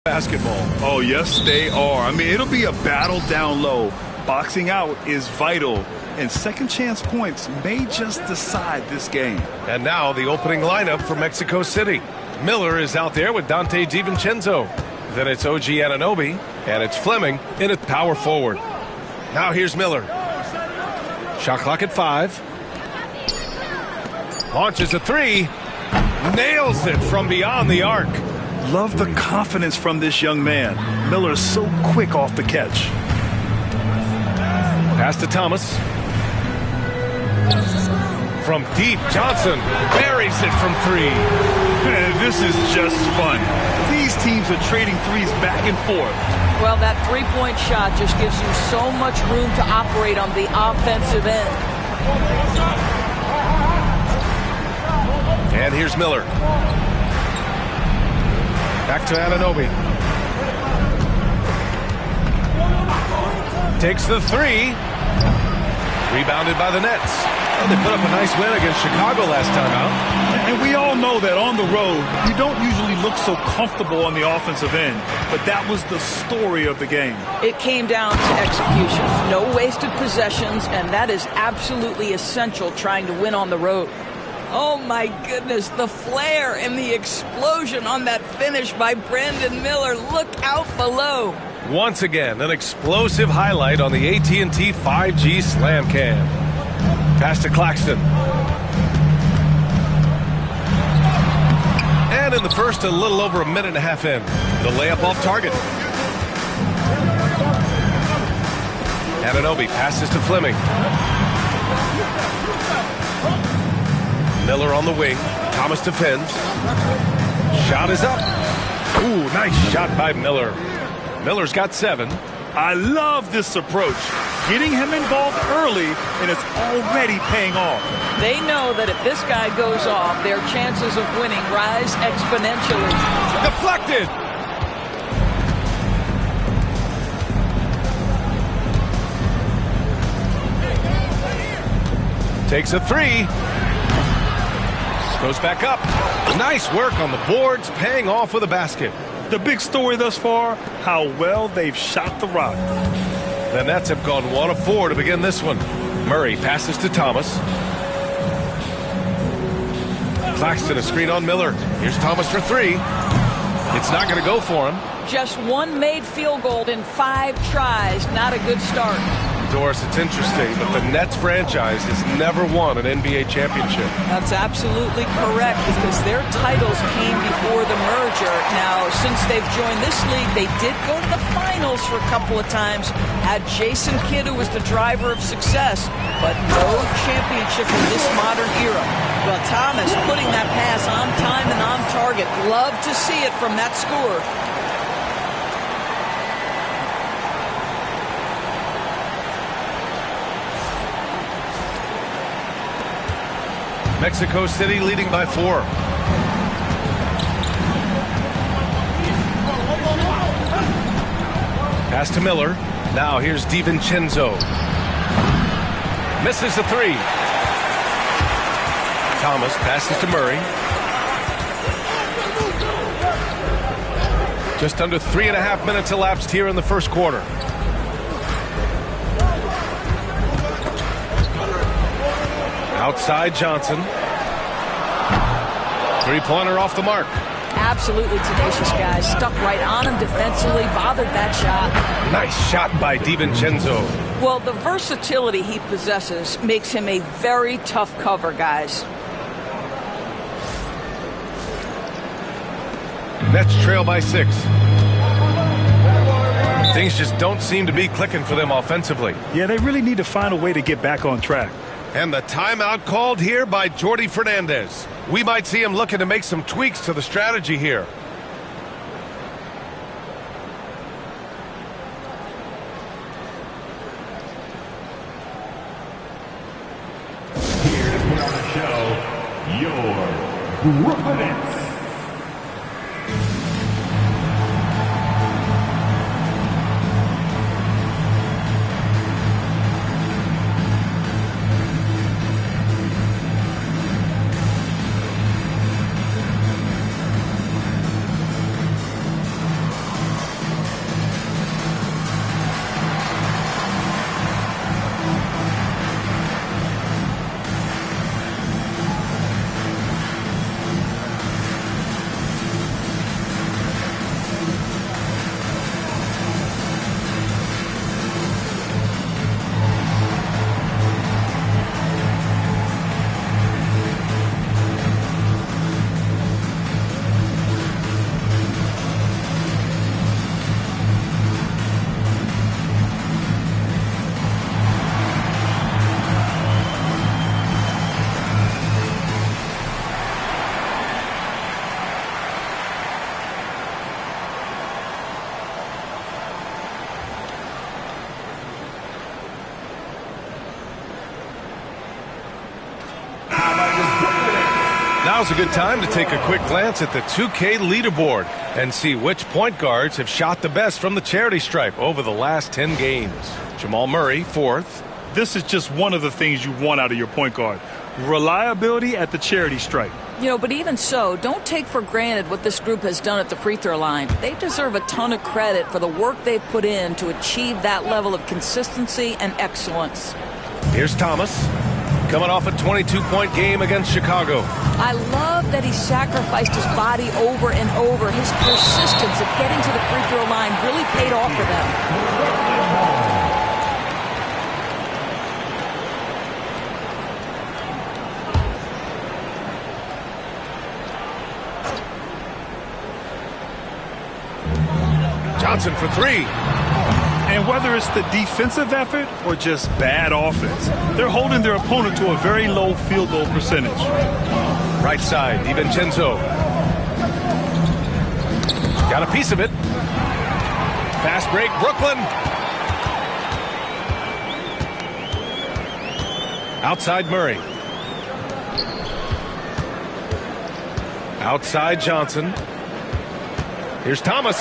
Basketball. Oh, yes, they are. I mean, it'll be a battle down low. Boxing out is vital, and second chance points may just decide this game. And now the opening lineup for Mexico City. Miller is out there with Dante DiVincenzo. Then it's OG Anunoby, and it's Fleming in at power forward. Now here's Miller. Shot clock at 5. Launches a 3. Nails it from beyond the arc. Love the confidence from this young man. Miller's so quick off the catch. Pass to Thomas. From deep, Johnson buries it from 3. This is just fun. These teams are trading threes back and forth. Well, that three-point shot just gives you so much room to operate on the offensive end. And here's Miller. Back to Anunoby. Takes the 3. Rebounded by the Nets. Well, they put up a nice win against Chicago last time out. And we all know that on the road, you don't usually look so comfortable on the offensive end. But that was the story of the game. It came down to execution. No wasted possessions, and that is absolutely essential trying to win on the road. Oh, my goodness, the flare and the explosion on that finish by Brandon Miller. Look out below. Once again, an explosive highlight on the AT&T 5G Slam Cam. Pass to Claxton. And in the first, a little over a minute and a half in. The layup off target. Anunoby passes to Fleming. Miller on the wing. Thomas defends. Shot is up. Ooh, nice shot by Miller. Miller's got 7. I love this approach. Getting him involved early, and it's already paying off. They know that if this guy goes off, their chances of winning rise exponentially. Deflected. Takes a 3. Goes back up. Nice work on the boards, paying off with a basket. The big story thus far, how well they've shot the rock. The Nets have gone 1 of 4 to begin this one. Murray passes to Thomas. Claxton a screen on Miller. Here's Thomas for 3. It's not going to go for him. Just one made field goal in 5 tries. Not a good start. Doris, it's interesting, but the Nets franchise has never won an NBA championship. That's absolutely correct, because their titles came before the merger. Now, since they've joined this league, they did go to the finals for a couple of times. Had Jason Kidd, who was the driver of success, but no championship in this modern era. Well, Thomas putting that pass on time and on target. Love to see it from that score. Mexico City leading by 4. Pass to Miller. Now here's DiVincenzo. Misses the 3. Thomas passes to Murray. Just under 3.5 minutes elapsed here in the first quarter. Outside Johnson. Three-pointer off the mark. Absolutely tenacious, guys. Stuck right on him defensively, bothered that shot. Nice shot by DiVincenzo. Well, the versatility he possesses makes him a very tough cover, guys. Nets trail by 6. Things just don't seem to be clicking for them offensively. Yeah, they really need to find a way to get back on track. And the timeout called here by Jordi Fernandez. We might see him looking to make some tweaks to the strategy here. Here to put on the show, your Brooklyn Nets. Now's a good time to take a quick glance at the 2K leaderboard and see which point guards have shot the best from the charity stripe over the last 10 games. Jamal Murray, 4th. This is just one of the things you want out of your point guard. Reliability at the charity stripe. You know, but even so, don't take for granted what this group has done at the free throw line. They deserve a ton of credit for the work they've put in to achieve that level of consistency and excellence. Here's Thomas, coming off a 22-point game against Chicago. I love that he sacrificed his body over and over. His persistence of getting to the free throw line really paid off for them. Johnson for 3. And whether it's the defensive effort or just bad offense, they're holding their opponent to a very low field goal percentage. Right side, DiVincenzo. Got a piece of it. Fast break, Brooklyn. Outside Murray. Outside Johnson. Here's Thomas.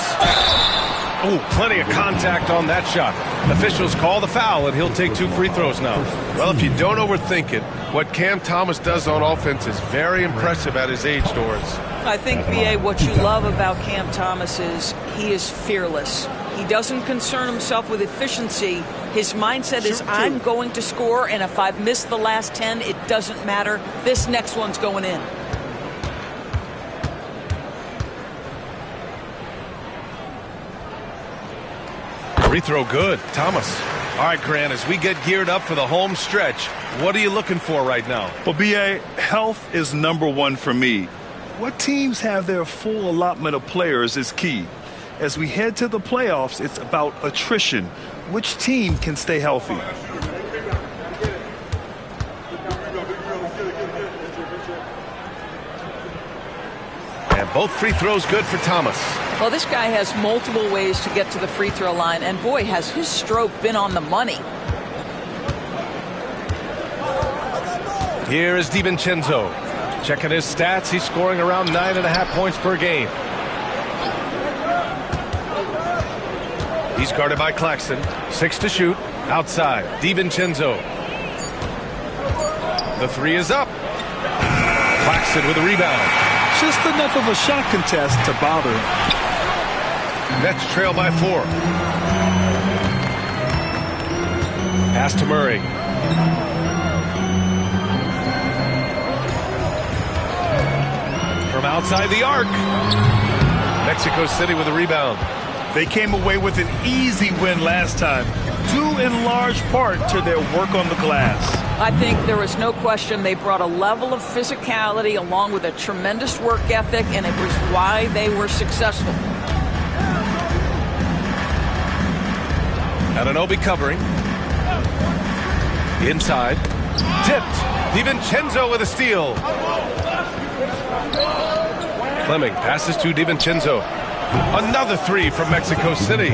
Oh, plenty of contact on that shot. Officials call the foul, and he'll take 2 free throws now. Well, if you don't overthink it, what Cam Thomas does on offense is very impressive at his age, Doris. I think, B.A., what you love about Cam Thomas is he is fearless. He doesn't concern himself with efficiency. His mindset is, I'm going to score, and if I've missed the last 10, it doesn't matter. This next one's going in. Free throw good. Thomas. All right, Grant, as we get geared up for the home stretch, what are you looking for right now? Well, B.A., health is #1 for me. What teams have their full allotment of players is key. As we head to the playoffs, it's about attrition. Which team can stay healthy? And both free throws good for Thomas. Well, this guy has multiple ways to get to the free throw line, and boy, has his stroke been on the money. Here is DiVincenzo. Checking his stats, he's scoring around 9.5 points per game. He's guarded by Claxton. 6 to shoot. Outside, DiVincenzo. The 3 is up. Claxton with a rebound. Just enough of a shot contest to bother him. Nets trail by 4. Pass to Murray. From outside the arc. Mexico City with a rebound. They came away with an easy win last time, due in large part to their work on the glass. I think there was no question they brought a level of physicality along with a tremendous work ethic, and it was why they were successful. Anunoby covering. Inside. Tipped. DiVincenzo with a steal. Fleming passes to DiVincenzo. Another 3 from Mexico City.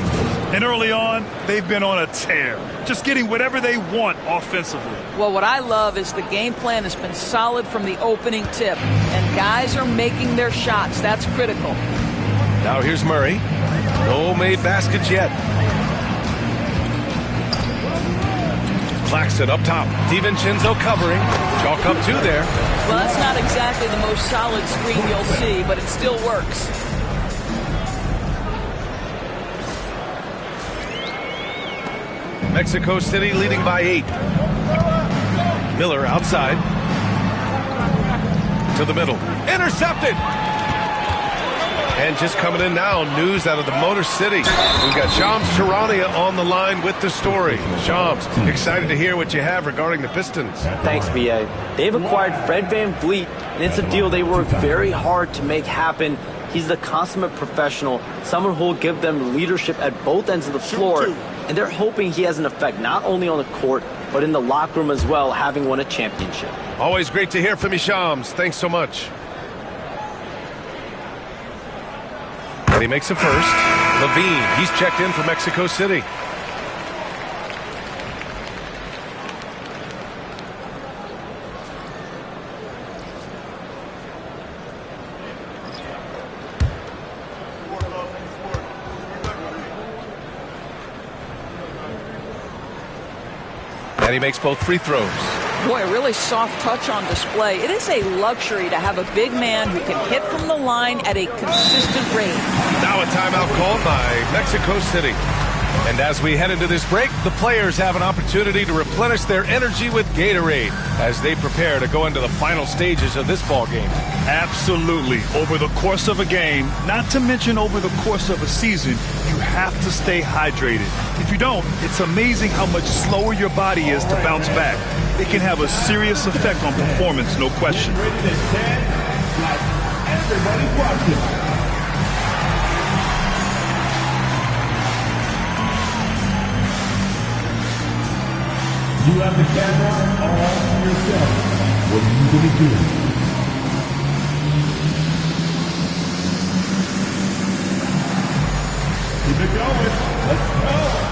And early on, they've been on a tear, just getting whatever they want offensively. Well, what I love is the game plan has been solid from the opening tip, and guys are making their shots. That's critical. Now here's Murray. No made baskets yet. Claxton up top. DiVincenzo covering. Chalk up 2 there. Well, that's not exactly the most solid screen you'll see, but it still works. Mexico City leading by 8. Miller outside. To the middle. Intercepted! And just coming in now, news out of the Motor City. We've got Shams Charania on the line with the story. Shams, excited to hear what you have regarding the Pistons. Thanks, B.A. They've acquired Fred VanVleet, and it's a deal they worked very hard to make happen. He's the consummate professional, someone who will give them leadership at both ends of the floor, and they're hoping he has an effect not only on the court, but in the locker room as well, having won a championship. Always great to hear from you, Shams. Thanks so much. And he makes a first. Levine, he's checked in for Mexico City. And he makes both free throws. Boy, a really soft touch on display. It is a luxury to have a big man who can hit from the line at a consistent rate. Now a timeout called by Mexico City. And as we head into this break, the players have an opportunity to replenish their energy with Gatorade as they prepare to go into the final stages of this ball game. Absolutely. Over the course of a game, not to mention over the course of a season, you have to stay hydrated. If you don't, it's amazing how much slower your body is to bounce back. It can have a serious effect on performance, no question. Everybody's watching. You have the camera all to yourself. What are you going to do? Keep it going. Let's go.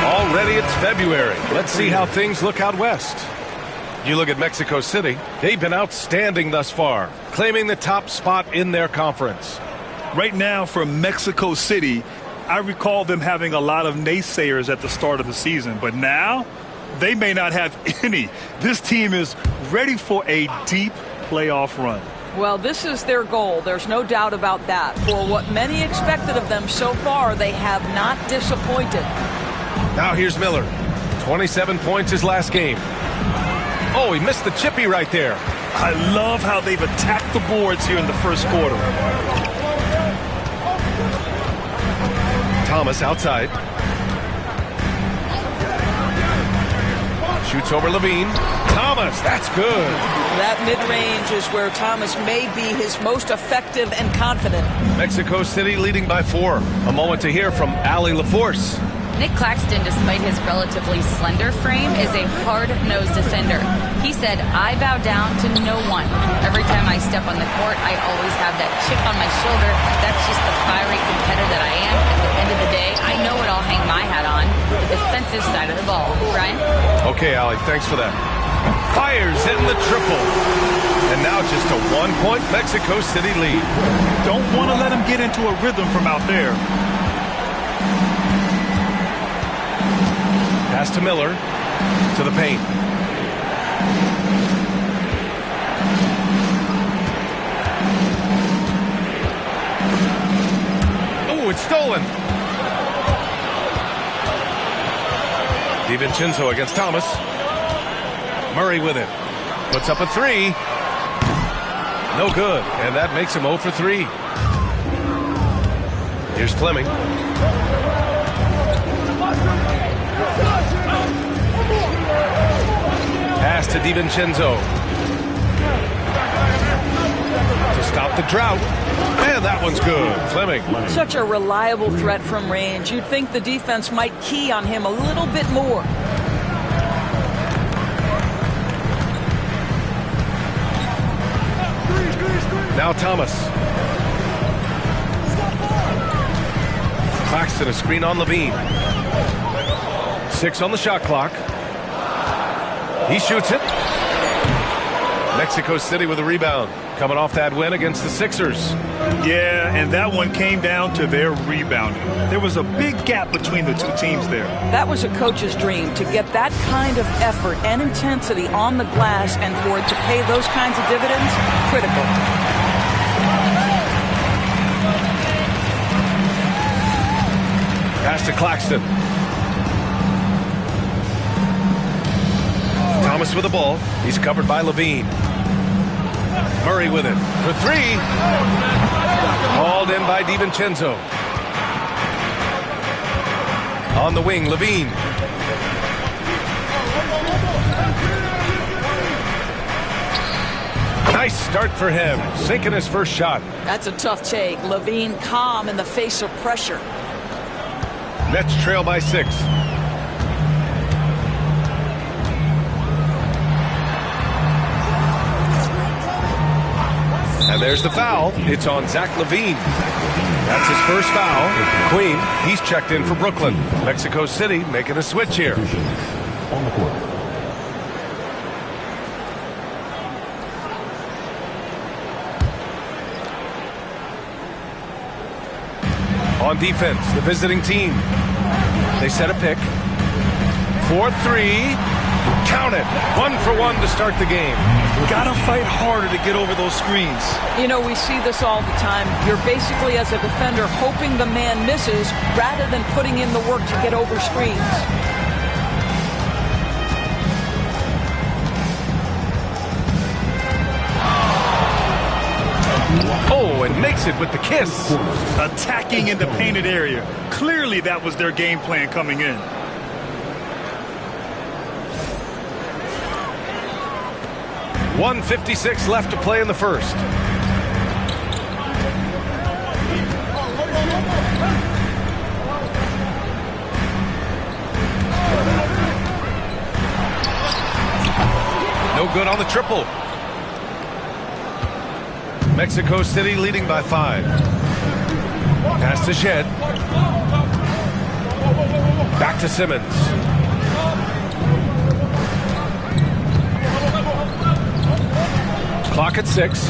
Already it's February. Let's see how things look out west. You look at Mexico City. They've been outstanding thus far, claiming the top spot in their conference. Right now for Mexico City, I recall them having a lot of naysayers at the start of the season, but now they may not have any. This team is ready for a deep playoff run. Well, this is their goal. There's no doubt about that. For what many expected of them so far, they have not disappointed. Now here's Miller. 27 points his last game. Oh, he missed the chippy right there. I love how they've attacked the boards here in the first quarter. Thomas outside. Shoots over Levine. Thomas, that's good. That mid-range is where Thomas may be his most effective and confident. Mexico City leading by 4. A moment to hear from Allie LaForce. Nick Claxton, despite his relatively slender frame, is a hard-nosed defender. He said, "I bow down to no one. Every time I step on the court, I always have that chip on my shoulder. That's just the fiery competitor that I am. At the end of the day, I know what I'll hang my hat on, the defensive side of the ball." Brian? Okay, Allie, thanks for that. Fires in the triple. And now just a 1-point Mexico City lead. Don't want to let him get into a rhythm from out there. Pass to Miller, to the paint. Oh, it's stolen. DiVincenzo against Thomas. Murray with it. Puts up a 3. No good, and that makes him 0 for 3. Here's Fleming. Pass to DiVincenzo to stop the drought. And that one's good. Fleming. Such a reliable threat from range. You'd think the defense might key on him a little bit more. Now Thomas. Claxton, a screen on Levine. 6 on the shot clock. He shoots it. Mexico City with a rebound. Coming off that win against the Sixers. Yeah, and that one came down to their rebounding. There was a big gap between the two teams there. That was a coach's dream, to get that kind of effort and intensity on the glass, and for it to pay those kinds of dividends, critical. Pass to Claxton. Thomas with the ball. He's covered by Levine. Murray with it for 3. Hauled in by DiVincenzo. On the wing, Levine. Nice start for him, sinking his first shot. That's a tough take. Levine calm in the face of pressure. Nets trail by 6. And there's the foul. It's on Zach Levine. That's his first foul. Queen, he's checked in for Brooklyn. Mexico City making a switch here. On the court. On defense, the visiting team. They set a pick. 4-3. Count it. 1-for-1 to start the game. Gotta fight harder to get over those screens. You know, we see this all the time. You're basically, as a defender, hoping the man misses rather than putting in the work to get over screens. Oh, and makes it with the kiss. Attacking in the painted area. Clearly that was their game plan coming in. .156 left to play in the first. No good on the triple. Mexico City leading by 5. Pass to Shed. Back to Simmons. Clock at 6.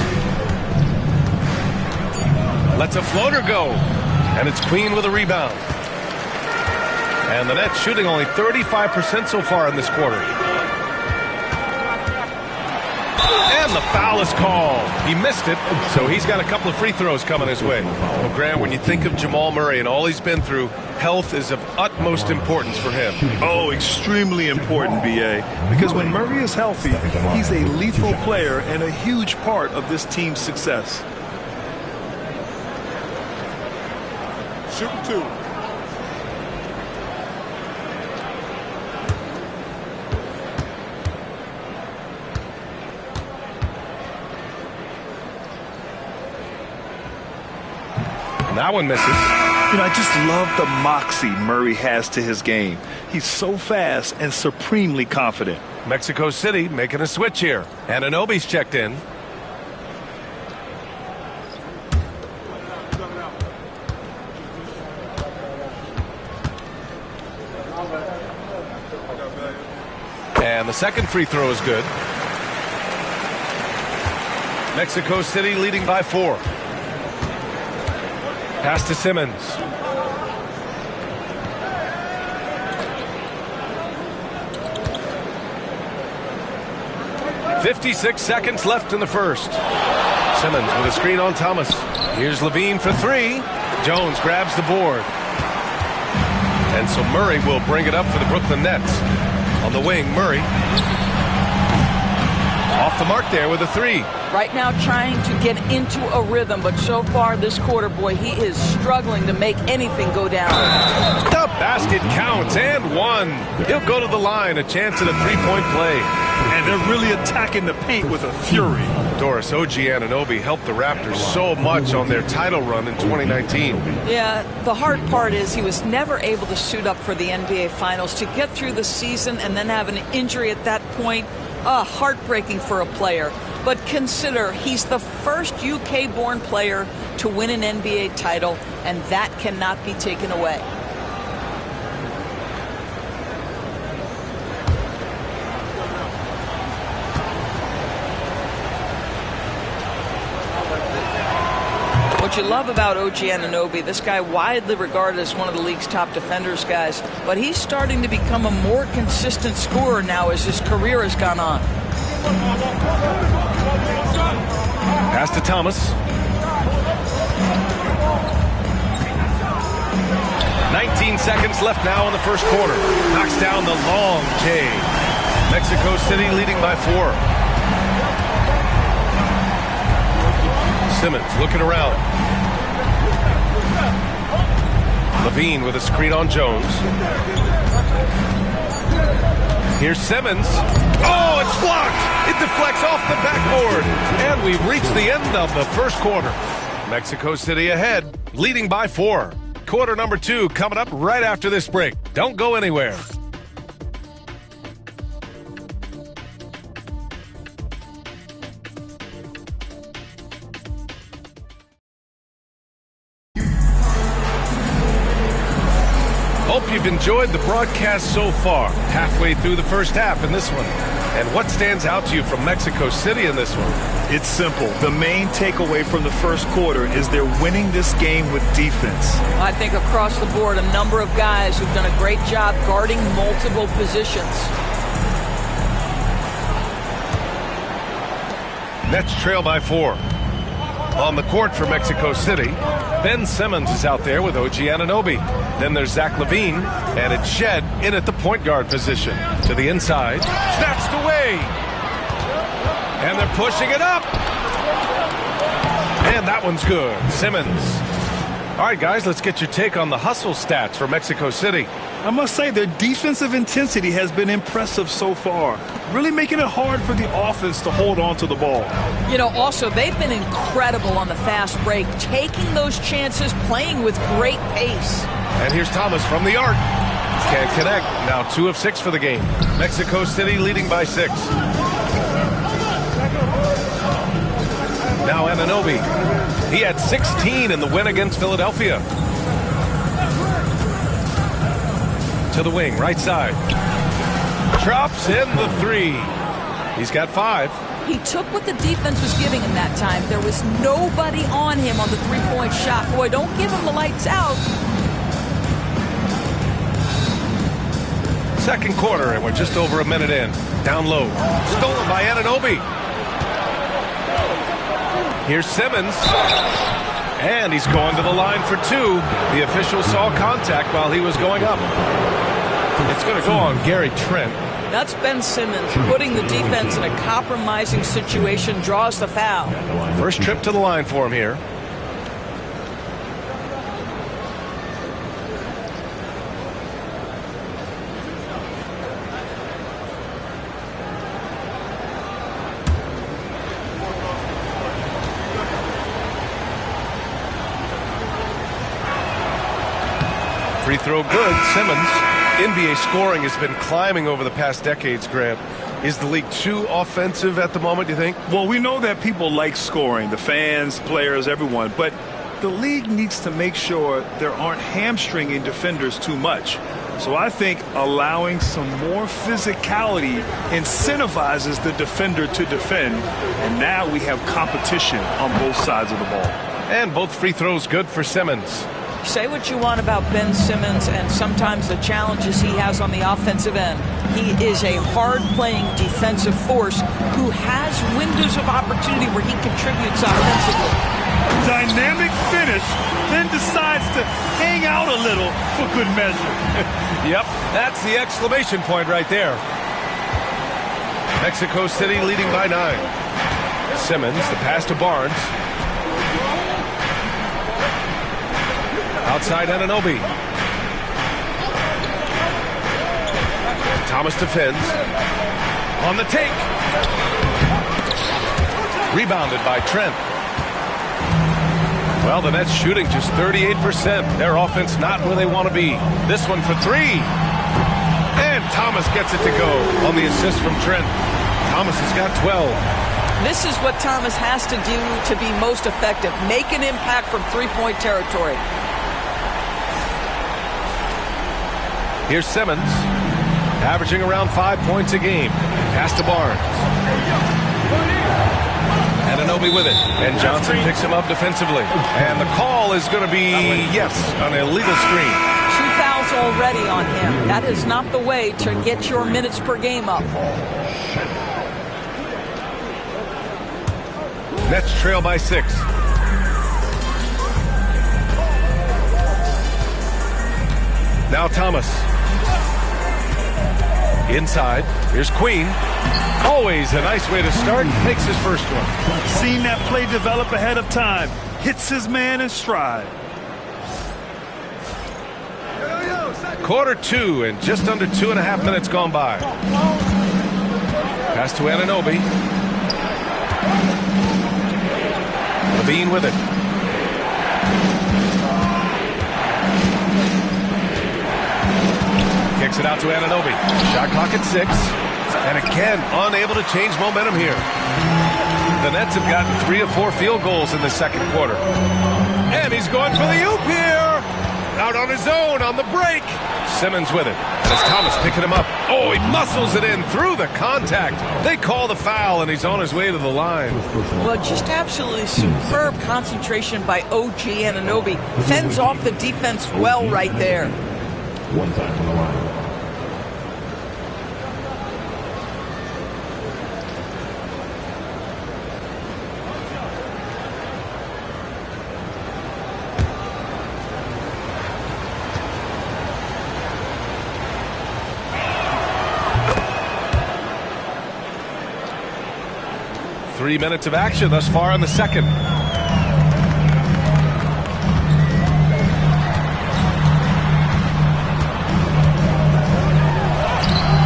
Lets a floater go. And it's Queen with a rebound. And the Nets shooting only 35% so far in this quarter. And the foul is called. He missed it, so he's got a couple of free throws coming his way. Well, Grant, when you think of Jamal Murray and all he's been through, health is of utmost importance for him. Oh, extremely important, B.A. Because when Murray is healthy, he's a lethal player and a huge part of this team's success. Shooting 2. And that one misses. You know, I just love the moxie Murray has to his game. He's so fast and supremely confident. Mexico City making a switch here. And Anunoby's checked in. And the second free throw is good. Mexico City leading by 4. Pass to Simmons. .56 seconds left in the first. Simmons with a screen on Thomas. Here's Levine for 3. Jones grabs the board. And so Murray will bring it up for the Brooklyn Nets. On the wing, Murray. Off the mark there with a 3. Right now trying to get into a rhythm, but so far this quarter, boy, he is struggling to make anything go down. The basket counts, and 1. He'll go to the line, a chance at a 3-point play. And they're really attacking the paint with a fury. Doris, OG Anunoby helped the Raptors so much on their title run in 2019. Yeah, the hard part is he was never able to suit up for the NBA Finals. To get through the season and then have an injury at that point, heartbreaking for a player. But consider, he's the first UK-born player to win an NBA title, and that cannot be taken away. What you love about OG Anunoby, this guy widely regarded as one of the league's top defenders, guys, but he's starting to become a more consistent scorer now as his career has gone on. Pass to Thomas. 19 seconds left now in the first quarter. Knocks down the long J. Mexico City leading by 4. Simmons looking around. Levine with a screen on Jones. Here's Simmons. Oh, it's blocked. It deflects off the backboard. And we've reached the end of the first quarter. Mexico City ahead, leading by 4. Quarter number 2 coming up right after this break. Don't go anywhere. Hope you've enjoyed the broadcast so far. Halfway through the first half in this one. And what stands out to you from Mexico City in this one? It's simple. The main takeaway from the first quarter is they're winning this game with defense. I think across the board, a number of guys who've done a great job guarding multiple positions. Nets trail by 4. On the court for Mexico City, Ben Simmons is out there with OG Anunoby. Then there's Zach LaVine, and it's Shed in at the point guard position. To the inside, snatched away. And they're pushing it up. And that one's good. Simmons. All right, guys, let's get your take on the hustle stats for Mexico City. I must say their defensive intensity has been impressive so far, really making it hard for the offense to hold on to the ball. You know, also, they've been incredible on the fast break, taking those chances, playing with great pace. And here's Thomas from the arc. Can't connect. Now 2 of 6 for the game. Mexico City leading by 6. Now Anunoby. He had 16 in the win against Philadelphia. To the wing, right side. Drops in the 3. He's got 5. He took what the defense was giving him that time. There was nobody on him on the three-point shot. Boy, don't give him the lights out. Second quarter, and we're just over a minute in. Down low. Stolen by Anunoby. Here's Simmons. And he's going to the line for 2. The official saw contact while he was going up. It's going to go on Gary Trent. That's Ben Simmons putting the defense in a compromising situation, draws the foul. First trip to the line for him here. Free throw good. Simmons. NBA scoring has been climbing over the past decades, Grant. Is the league too offensive at the moment, do you think? Well, we know that people like scoring, the fans, players, everyone, but the league needs to make sure there aren't hamstringing defenders too much. So I think allowing some more physicality incentivizes the defender to defend, and now we have competition on both sides of the ball. And both free throws good for Simmons. Say what you want about Ben Simmons and sometimes the challenges he has on the offensive end. He is a hard-playing defensive force who has windows of opportunity where he contributes offensively. Dynamic finish, then decides to hang out a little for good measure. Yep, that's the exclamation point right there. Mexico City leading by 9. Simmons, the pass to Barnes. Outside Anunoby. Thomas defends. On the take. Rebounded by Trent. Well, the Nets shooting just 38%. Their offense not where they want to be. This one for 3. And Thomas gets it to go on the assist from Trent. Thomas has got 12. This is what Thomas has to do to be most effective. Make an impact from three-point territory. Here's Simmons, averaging around 5 points a game. Pass to Barnes. Anunoby with it. And Johnson picks him up defensively. And the call is going to be, yes, an illegal screen. 2 fouls already on him. That is not the way to get your minutes per game up. Nets trail by 6. Now Thomas. Inside. Here's Queen. Always a nice way to start. Makes his first one. Seen that play develop ahead of time. Hits his man in stride. Quarter 2 and just under 2.5 minutes gone by. Pass to Anunoby. Levine with it. Kicks it out to Anunoby. Shot clock at 6. And again, unable to change momentum here. The Nets have gotten 3 of 4 field goals in the second quarter. And he's going for the oop here. Out on his own on the break. Simmons with it. And it's Thomas picking him up. Oh, he muscles it in through the contact. They call the foul, and he's on his way to the line. Well, just absolutely superb concentration by OG Anunoby. Fends off the defense well right there. One time on the line. Three minutes of action thus far in the second.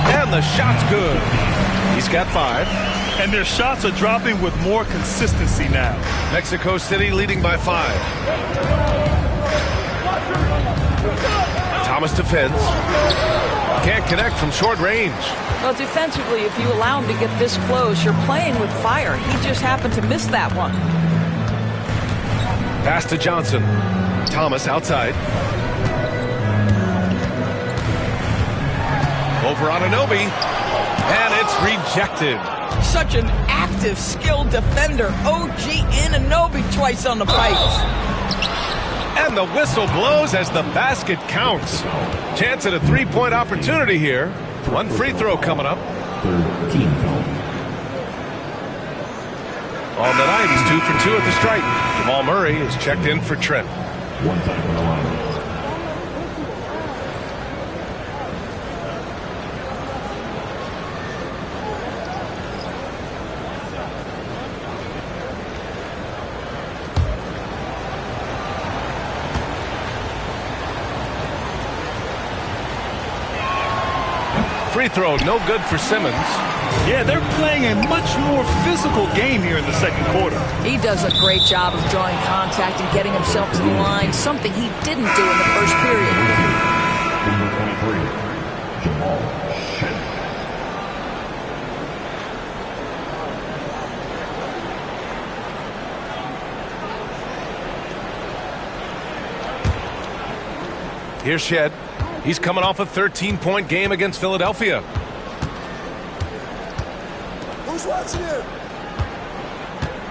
And the shot's good. He's got 5. And their shots are dropping with more consistency now. Mexico City leading by 5. Thomas defends. Can't connect from short range. Well, defensively, if you allow him to get this close, you're playing with fire. He just happened to miss that one. Pass to Johnson. Thomas outside. Over Anunoby. And it's rejected. Such an active, skilled defender. OG Anunoby twice on the pipes. And the whistle blows as the basket counts. Chance at a 3-point opportunity here. One free throw coming up. Team foul. On the night, he's 2 for 2 at the stripe. Jamal Murray is checked in for Trent. One time on the line. Free throw, no good for Simmons. Yeah, they're playing a much more physical game here in the second quarter. He does a great job of drawing contact and getting himself to the line, something he didn't do in the first period. Number 23, Jamal Shen. Here's Shed. He's coming off a 13-point game against Philadelphia. Who's watching him?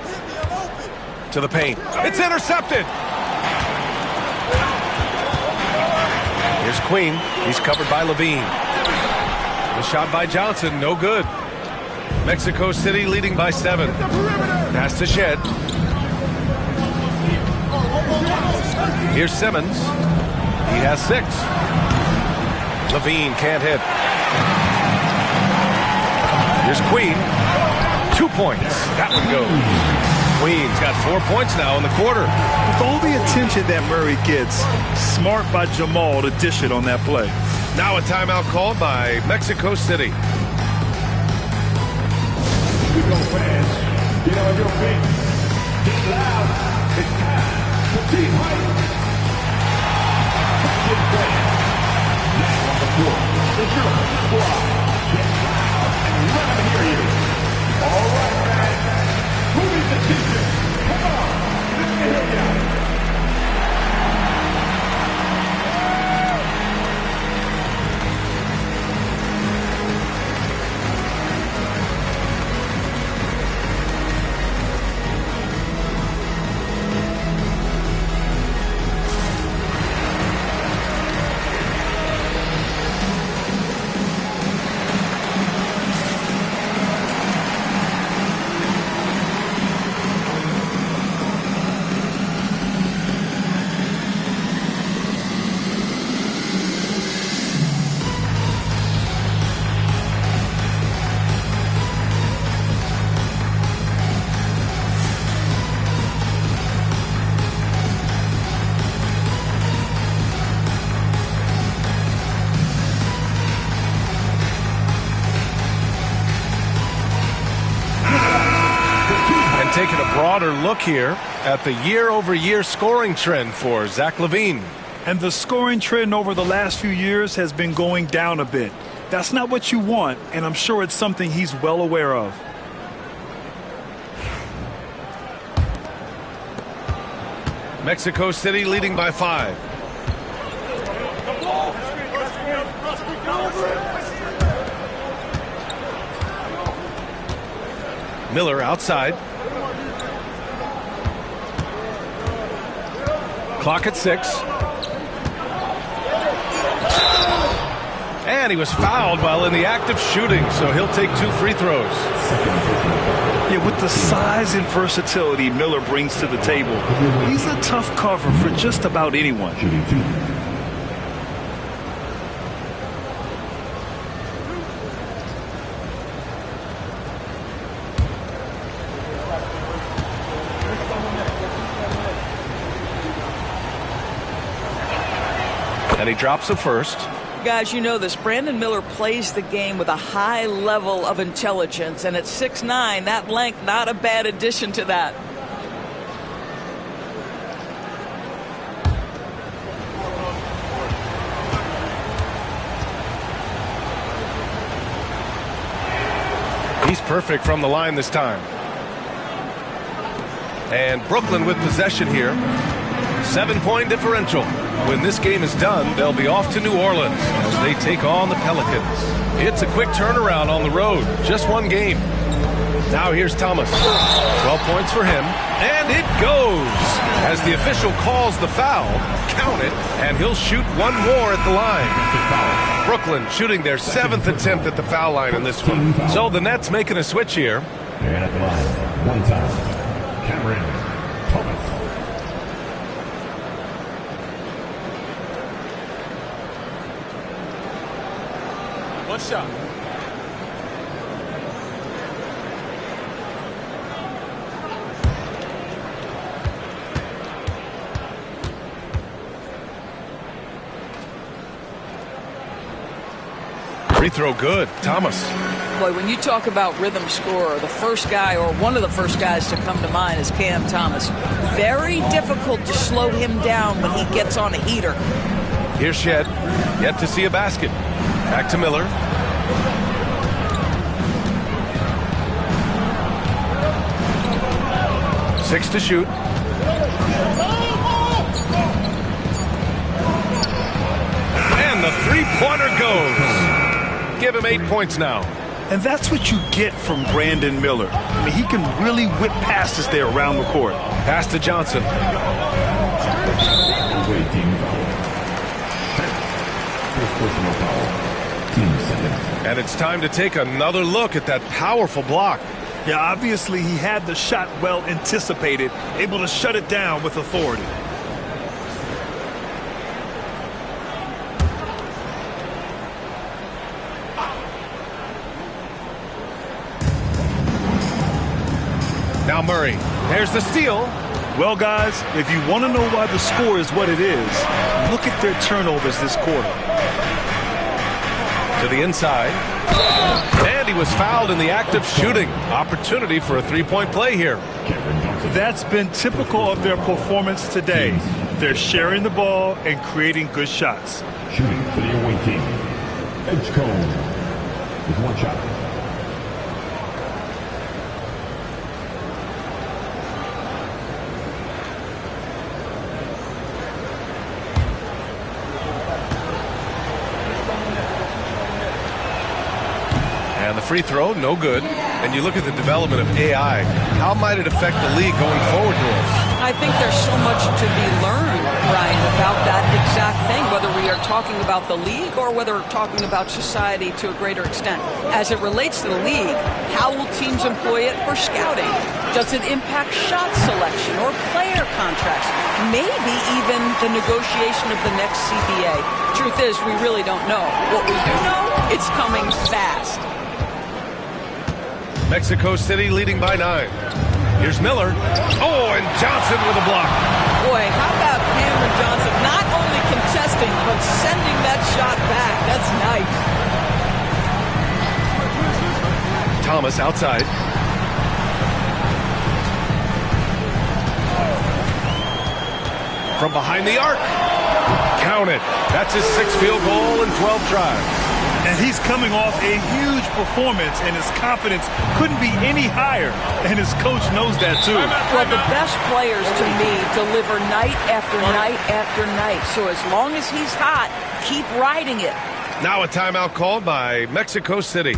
Hit me, I'm open. To the paint. It's intercepted. Here's Queen. He's covered by Levine. The shot by Johnson, no good. Mexico City leading by 7. Pass to Shed. Here's Simmons. He has 6. Levine can't hit. Here's Queen. 2 points. That one goes. Queen's got 4 points now in the quarter. With all the attention that Murray gets, smart by Jamal to dish it on that play. Now a timeout called by Mexico City. Go fans. Get on your feet. Get loud. It's time for team hype. Get fans. Now on the court. It's your squad. Get loud and let them hear you. All right, man. Who needs attention? Come on. Let me hear you. broader look here at the year-over-year scoring trend for Zach LaVine. And the scoring trend over the last few years has been going down a bit. That's not what you want, and I'm sure it's something he's well aware of. Mexico City leading by 5. Miller outside. Clock at 6. And he was fouled while in the act of shooting, so he'll take 2 free throws. Yeah, with the size and versatility Miller brings to the table, he's a tough cover for just about anyone. And he drops the first. Guys, you know this. Brandon Miller plays the game with a high level of intelligence, and at 6'9", that length, not a bad addition to that. He's perfect from the line this time. And Brooklyn with possession here. 7-point differential. When this game is done, they'll be off to New Orleans as they take on the Pelicans. It's a quick turnaround on the road. Just one game. Now here's Thomas. 12 points for him. And it goes. As the official calls the foul, count it, and he'll shoot one more at the line. Brooklyn shooting their 7th attempt at the foul line in this one. So the Nets making a switch here. And at the line, one time, Cameron Thomas. One shot. Free throw good. Thomas. Boy, when you talk about rhythm scorer, the first guy or one of the first guys to come to mind is Cam Thomas. Very difficult to slow him down when he gets on a heater. Here's Shed. Yet to see a basket. Back to Miller. Six to shoot. And the three-pointer goes. Give him 8 points now. And that's what you get from Brandon Miller. I mean, he can really whip passes there around the court. Pass to Johnson. And it's time to take another look at that powerful block. Yeah, obviously he had the shot well anticipated, able to shut it down with authority. Now Murray. There's the steal. Well, guys, if you want to know why the score is what it is, look at their turnovers this quarter. To the inside. And he was fouled in the act of shooting. Opportunity for a three-point play here. That's been typical of their performance today. They're sharing the ball and creating good shots. Shooting for the away team. Edgecombe with one shot. And the free throw, no good. And you look at the development of AI. How might it affect the league going forward, Norris? I think there's so much to be learned, Ryan, about that exact thing, whether we are talking about the league or whether we're talking about society to a greater extent. As it relates to the league, how will teams employ it for scouting? Does it impact shot selection or player contracts? Maybe even the negotiation of the next CBA. Truth is, we really don't know. What we do know, it's coming fast. Mexico City leading by 9. Here's Miller. Oh, and Johnson with a block. Boy, how about Cameron Johnson not only contesting, but sending that shot back. That's nice. Thomas outside. from behind the arc. Count it. That's his 6th field goal in 12 tries. And he's coming off a huge performance, and his confidence couldn't be any higher. And his coach knows that, too. Well, the best players, to me, deliver night after night after night. So as long as he's hot, keep riding it. Now a timeout called by Mexico City.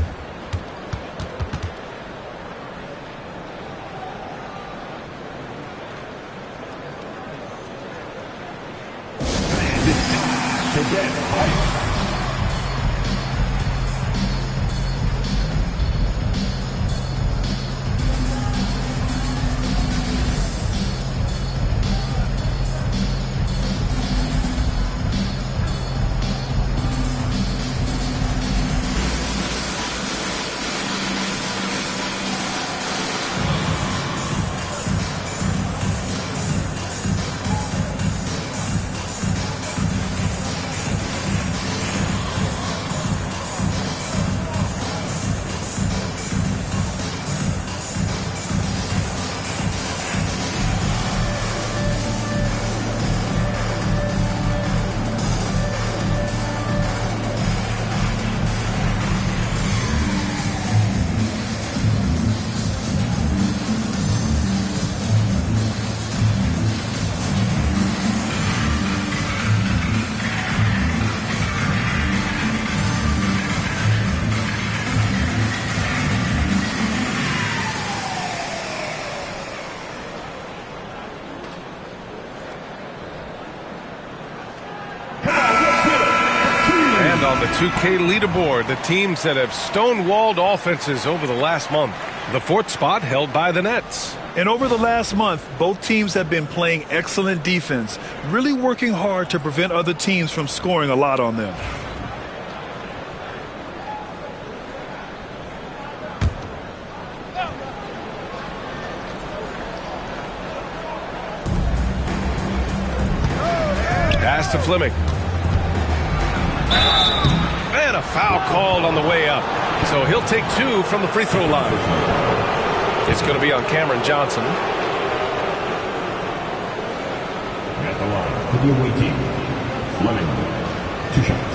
On the 2K leaderboard, the teams that have stonewalled offenses over the last month. The 4th spot held by the Nets. And over the last month, both teams have been playing excellent defense, really working hard to prevent other teams from scoring a lot on them. Pass to Fleming. And a foul called on the way up. So he'll take 2 from the free throw line. It's going to be on Cameron Johnson. At the line for the away team, Fleming, 2 shots.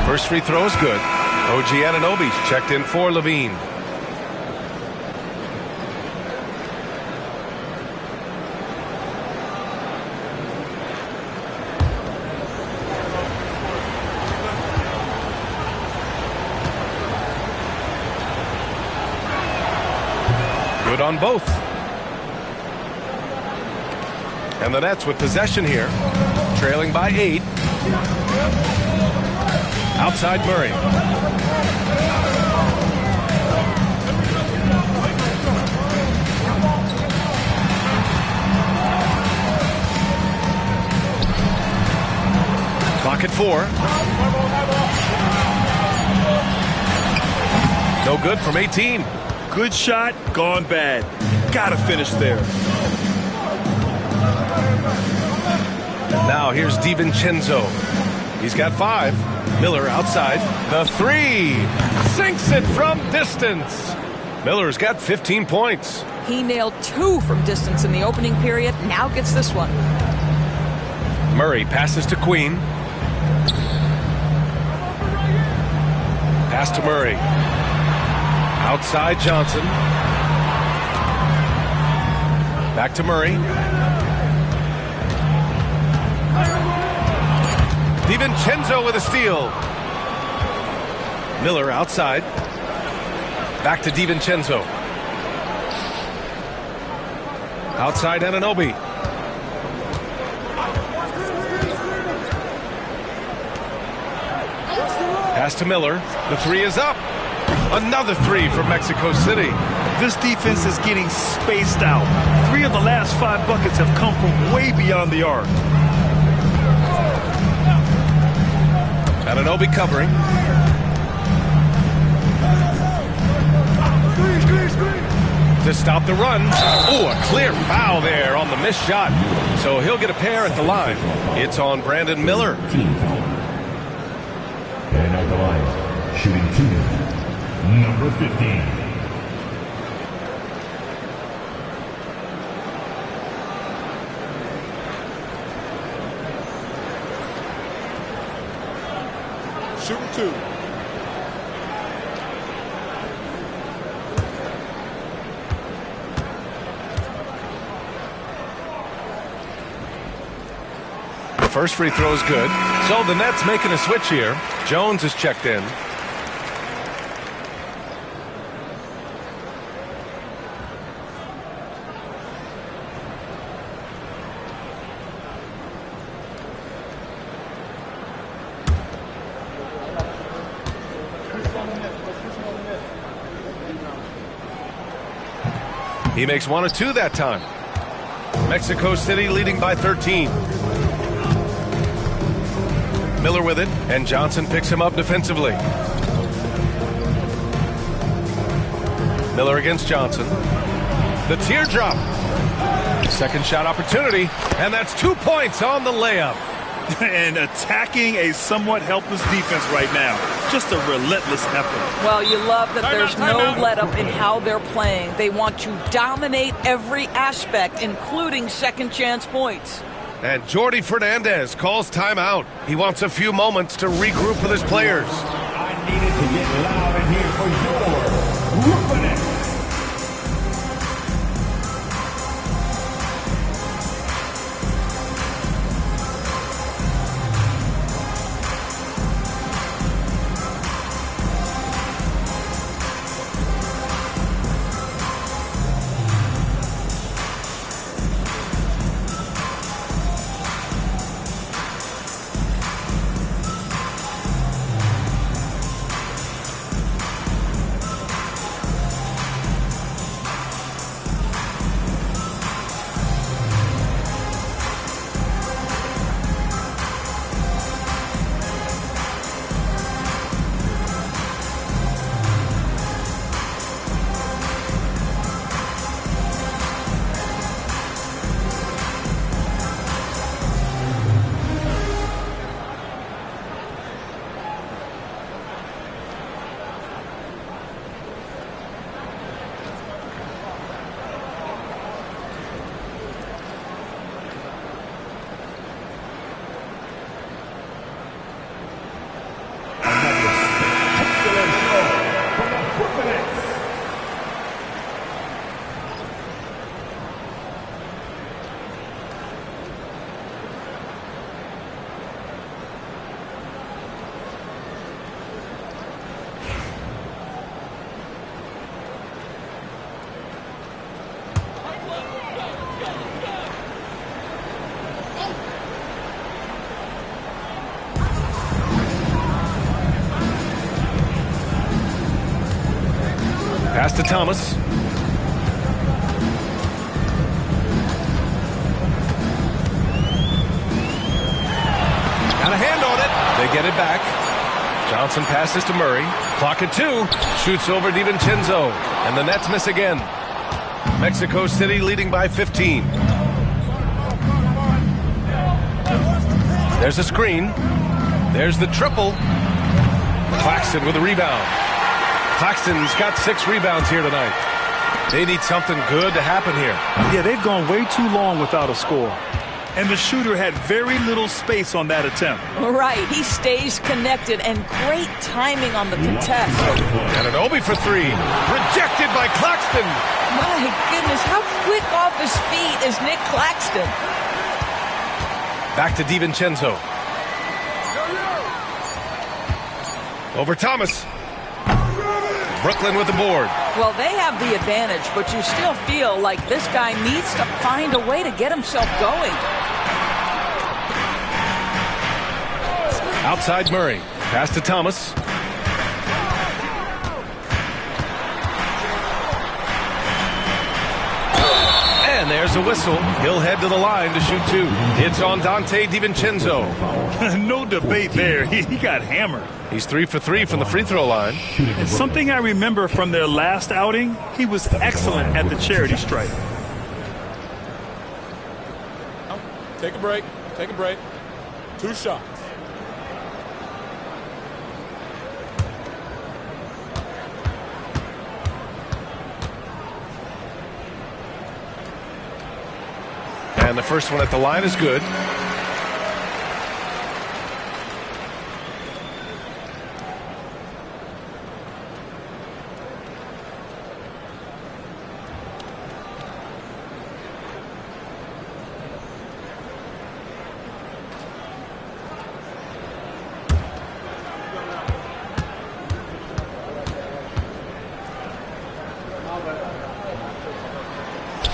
First free throw is good. OG Anunoby's checked in for Levine. Good on both. And the Nets with possession here, trailing by 8. Outside Murray. Clock at 4. No good from 18. Good shot, gone bad. Gotta finish there. And now here's DiVincenzo. He's got 5. Miller outside. The 3. Sinks it from distance. Miller's got 15 points. He nailed 2 from distance in the opening period. Now gets this one. Murray passes to Queen. Pass to Murray. Outside Johnson. Back to Murray. DiVincenzo with a steal. Miller outside. Back to DiVincenzo. Outside Anunoby. Pass to Miller. The 3 is up. Another 3 from Mexico City. This defense is getting spaced out. 3 of the last 5 buckets have come from way beyond the arc. Anunoby covering. to stop the run. Oh, a clear foul there on the missed shot. So he'll get a pair at the line. It's on Brandon Miller. Team foul. And at the line, shooting team number 15. Shooting 2. The first free throw is good. So the Nets making a switch here. Jones is checked in. He makes 1 of 2 that time. Mexico City leading by 13. Miller with it, and Johnson picks him up defensively. Miller against Johnson. The teardrop. Second shot opportunity, and that's 2 points on the layup. And attacking a somewhat helpless defense right now. Just a relentless effort. Well, you love that there's no let-up in how they're playing. They want to dominate every aspect, including second-chance points. And Jordi Fernandez calls timeout. He wants a few moments to regroup with his players. I needed to get loud in here for your Brooklyn Nets. Pass to Thomas. Got a hand on it. They get it back. Johnson passes to Murray. Clock at 2. Shoots over DiVincenzo. And the Nets miss again. Mexico City leading by 15. There's a screen. There's the triple. Claxton with a rebound. Claxton's got 6 rebounds here tonight. They need something good to happen here. Yeah, they've gone way too long without a score. And the shooter had very little space on that attempt. Right, he stays connected, and great timing on the contest. Anunoby for 3. Rejected by Claxton. My goodness, how quick off his feet is Nick Claxton? Back to DiVincenzo. Over Thomas. Brooklyn with the board. Well, they have the advantage, but you still feel like this guy needs to find a way to get himself going. Outside Murray. Pass to Thomas. And And there's a whistle. He'll head to the line to shoot 2. It's on Dante DiVincenzo. No debate there. He got hammered. He's 3 for 3 from the free throw line. And something I remember from their last outing, he was excellent at the charity stripe. Take a break. Take a break. 2 shots. And the first one at the line is good.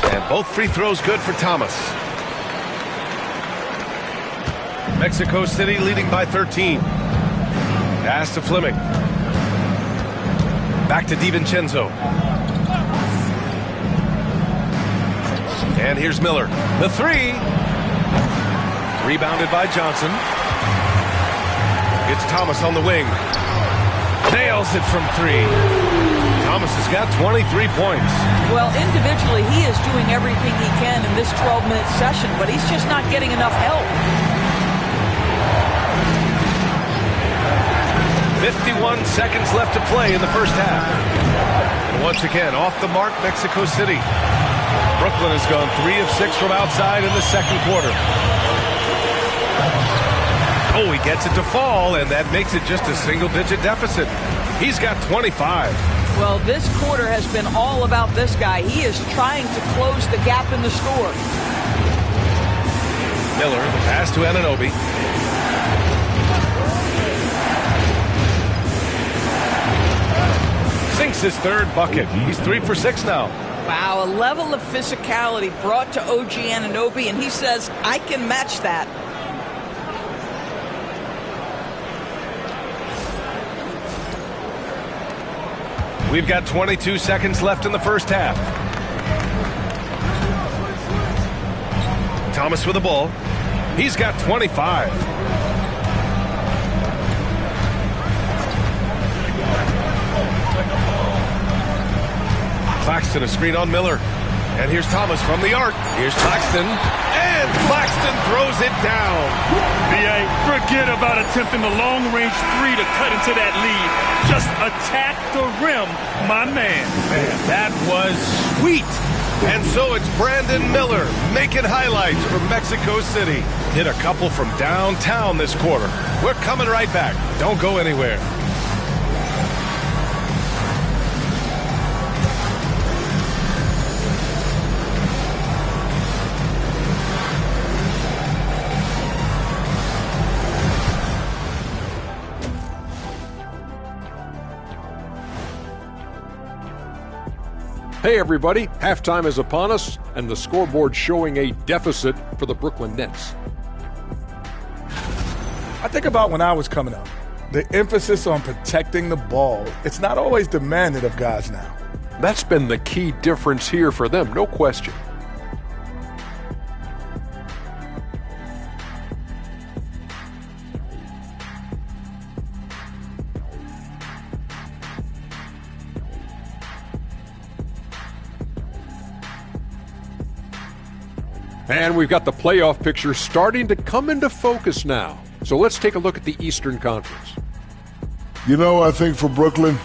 And both free throws good for Thomas. Mexico City leading by 13. Pass to Fleming. Back to DiVincenzo. And here's Miller. The 3. Rebounded by Johnson. It's Thomas on the wing. Nails it from 3. Thomas has got 23 points. Well, individually, he is doing everything he can in this 12-minute session, but he's just not getting enough help. 51 seconds left to play in the first half. And once again, off the mark, Mexico City. Brooklyn has gone 3 of 6 from outside in the second quarter. Oh, he gets it to fall, and that makes it just a single-digit deficit. He's got 25. Well, this quarter has been all about this guy. He is trying to close the gap in the score. Miller, the pass to Anunoby. Sinks his 3rd bucket. He's 3 for 6 now. Wow, a level of physicality brought to OG Anunoby, and he says, I can match that. We've got 22 seconds left in the first half. Thomas with the ball. He's got 25. Claxton, a screen on Miller. And here's Thomas from the arc. Here's Claxton. And Claxton throws it down. B.A., forget about attempting the long-range 3 to cut into that lead. Just attack the rim, my man. Man, that was sweet. And so it's Brandon Miller making highlights for Mexico City. Hit a couple from downtown this quarter. We're coming right back. Don't go anywhere. Hey everybody, halftime is upon us, and the scoreboard showing a deficit for the Brooklyn Nets. I think about when I was coming up. The emphasis on protecting the ball, it's not always demanded of guys now. That's been the key difference here for them, no question. And we've got the playoff picture starting to come into focus now. So let's take a look at the Eastern Conference. You know, I think for Brooklyn,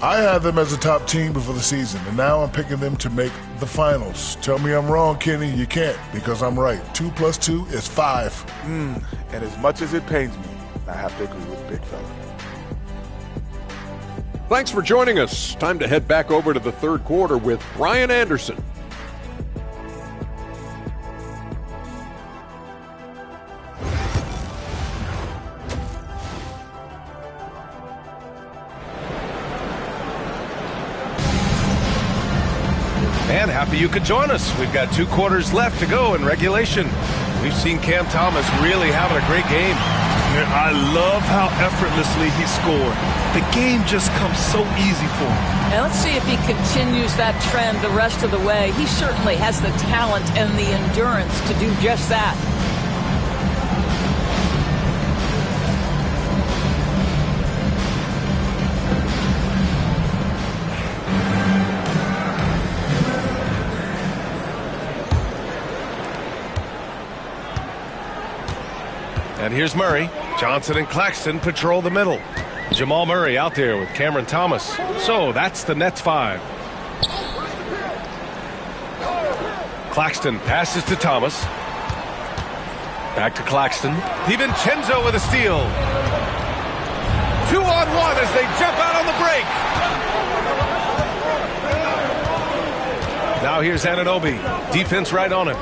I had them as a top team before the season, and now I'm picking them to make the finals. Tell me I'm wrong, Kenny. You can't, because I'm right. 2 + 2 is 5. And as much as it pains me, I have to agree with Big Fella. Thanks for joining us. Time to head back over to the third quarter with Brian Anderson. And happy you could join us. We've got 2 quarters left to go in regulation. We've seen Cam Thomas really having a great game. I love how effortlessly he scored. The game just comes so easy for him. And let's see if he continues that trend the rest of the way. He certainly has the talent and the endurance to do just that. And here's Murray. Johnson and Claxton patrol the middle. Jamal Murray out there with Cameron Thomas. So that's the Nets 5. Claxton passes to Thomas. Back to Claxton. DiVincenzo with a steal. 2-on-1 as they jump out on the break. Now here's Anunoby. Defense right on him.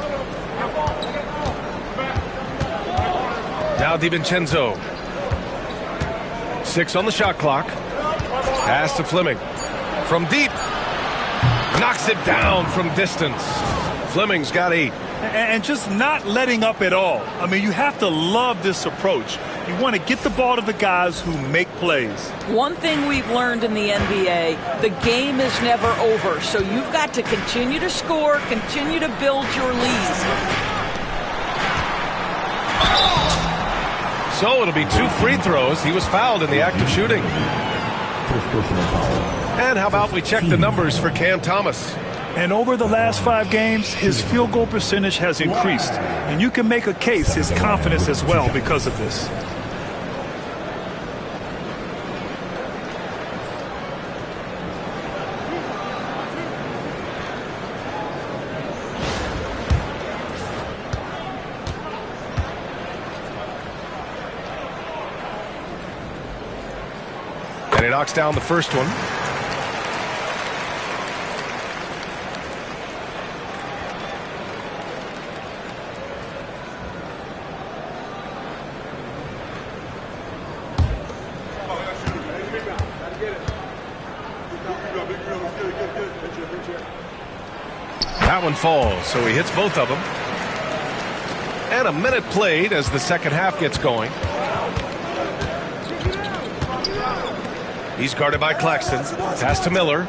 Now DiVincenzo. 6 on the shot clock. Pass to Fleming. From deep. Knocks it down from distance. Fleming's got 8. And just not letting up at all. I mean, you have to love this approach. You want to get the ball to the guys who make plays. One thing we've learned in the NBA, the game is never over. So you've got to continue to score, continue to build your lead. So it'll be 2 free throws. He was fouled in the act of shooting. And how about we check the numbers for Cam Thomas? And over the last 5 games, his field goal percentage has increased. And you can make a case his confidence as well because of this. And he knocks down the first one. That one falls, so he hits both of them. And a minute played as the second half gets going. He's guarded by Claxton. Pass to Miller.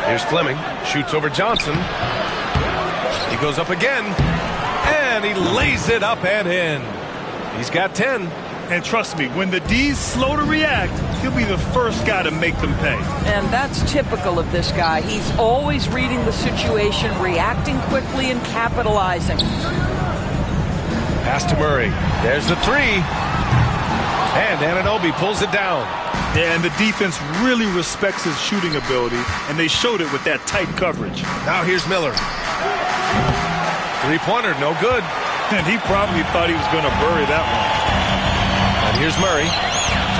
Here's Fleming. Shoots over Johnson. He goes up again. And he lays it up and in. He's got 10. And trust me, when the D's slow to react, he'll be the first guy to make them pay. And that's typical of this guy. He's always reading the situation, reacting quickly and capitalizing. Pass to Murray. There's the 3. And Anunoby pulls it down. Yeah, and the defense really respects his shooting ability, and they showed it with that tight coverage. Now here's Miller. 3-pointer, no good. And he probably thought he was going to bury that one. And here's Murray.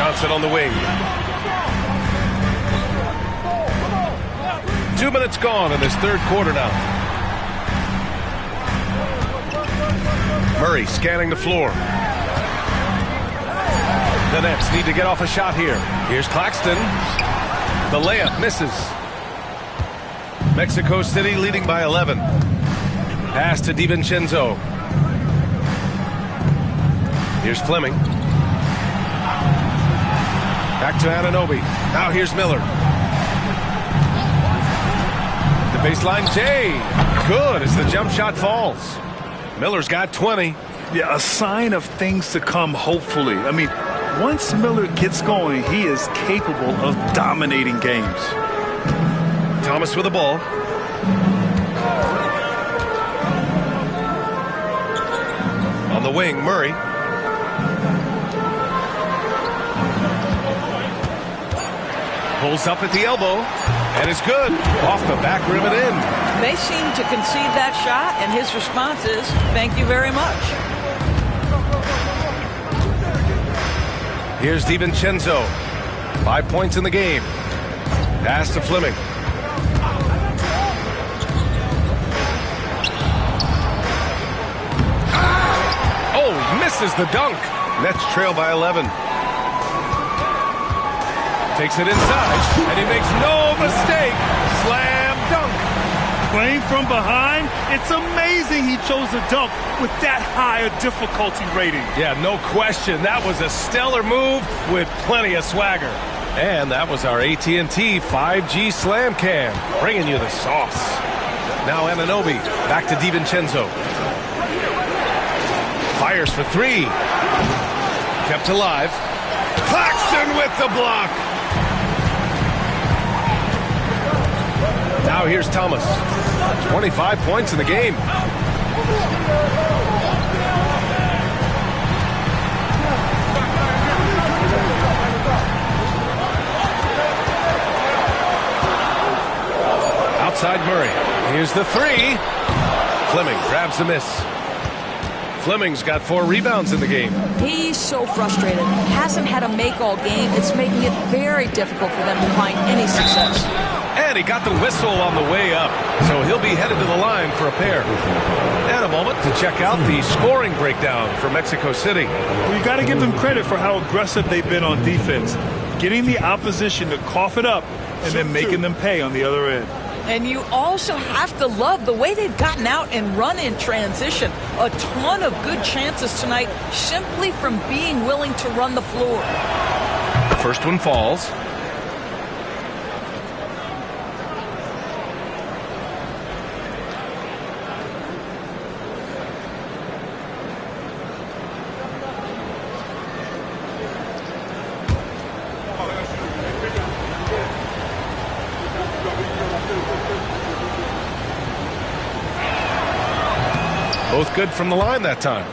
Johnson on the wing. 2 minutes gone in this third quarter now. Murray scanning the floor. The Nets need to get off a shot here. Here's Claxton. The layup misses. Mexico City leading by 11. Pass to DiVincenzo. Here's Fleming. Back to Anunoby. Now here's Miller. The baseline J. Good as the jump shot falls. Miller's got 20. Yeah, a sign of things to come, hopefully. I mean, once Miller gets going, he is capable of dominating games. Thomas with the ball. On the wing, Murray. Pulls up at the elbow, and it's good. Off the back rim and in. They seem to concede that shot, and his response is, thank you very much. Here's DiVincenzo. 5 points in the game. Pass to Fleming. Oh, misses the dunk. Nets trail by 11. Takes it inside, and he makes no mistake. Slam dunk. Playing from behind, it's amazing he chose a dunk with that high a difficulty rating. Yeah, no question. That was a stellar move with plenty of swagger. And that was our AT&T 5G Slam Cam, bringing you the sauce. Now Anunoby, back to DiVincenzo. Fires for three. Kept alive. Claxton with the block. Now here's Thomas. 25 points in the game. Outside Murray. Here's the three. Fleming grabs the miss. Fleming's got 4 rebounds in the game. He's so frustrated. Hasn't had a make all game. It's making it very difficult for them to find any success. And he got the whistle on the way up, so he'll be headed to the line for a pair. And a moment to check out the scoring breakdown for Mexico City. Well, you got to give them credit for how aggressive they've been on defense, getting the opposition to cough it up and then making them pay on the other end. And you also have to love the way they've gotten out and run in transition. A ton of good chances tonight simply from being willing to run the floor. The first one falls. Both good from the line that time.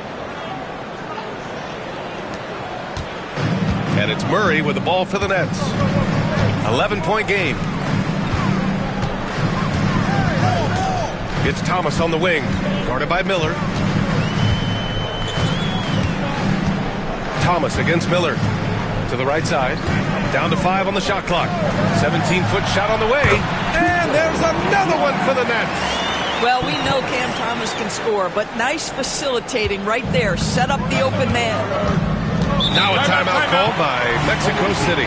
And it's Murray with the ball for the Nets. 11-point game. It's Thomas on the wing, guarded by Miller. Thomas against Miller. To the right side. Down to 5 on the shot clock. 17-foot shot on the way. And there's another one for the Nets. Well, we know Cam Thomas can score, but nice facilitating right there. Set up the open man. Now a timeout called by Mexico City.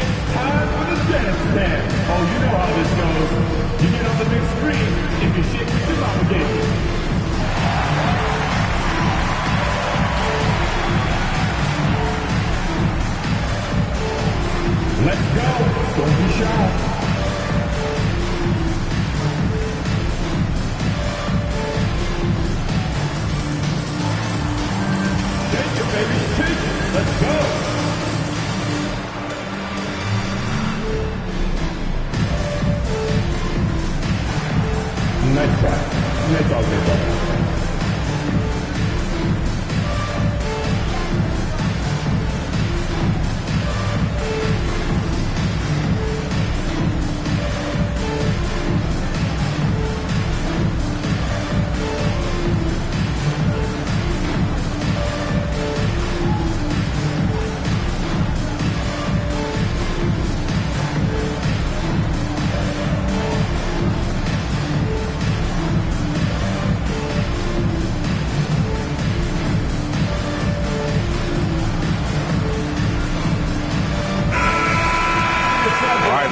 It's time for the dance stand. Oh, you know how this goes. You get on the big screen if you shake with your obligation. Let's go. Don't be shy. Shake it, baby. Shake it. Let's go. Nice try. Nice all day, brother.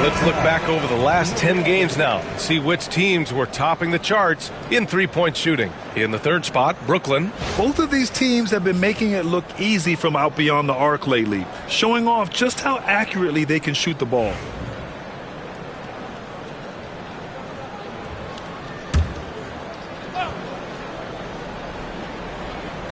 Let's look back over the last 10 games now and see which teams were topping the charts in three-point shooting. In the third spot, Brooklyn. Both of these teams have been making it look easy from out beyond the arc lately, showing off just how accurately they can shoot the ball.